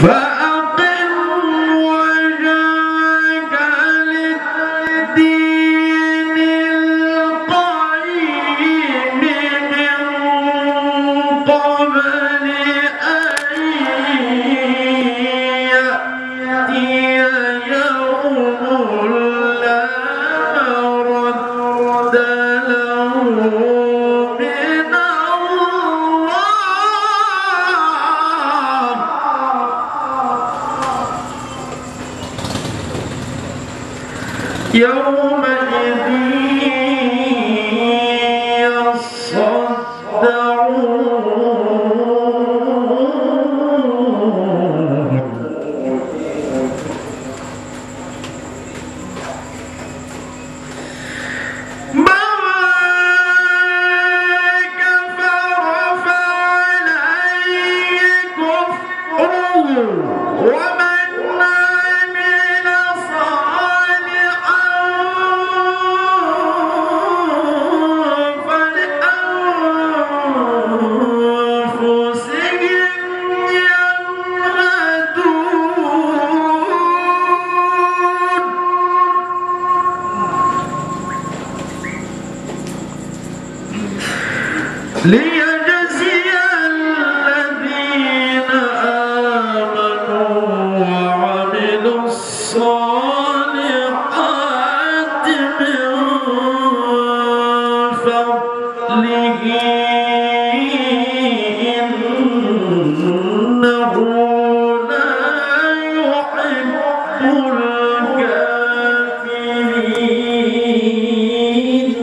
فأقم وجهك للدين القيم من قبل أن يأتي يوم لا مرد له من الله يومئذ يصدعون من كفر فعليه كفره ومن عمل صالحا فلأنفسهم يمهدون ليجزي الذين آمنوا وعملوا الصالحات من فضله إنه لا يحب الكافرين.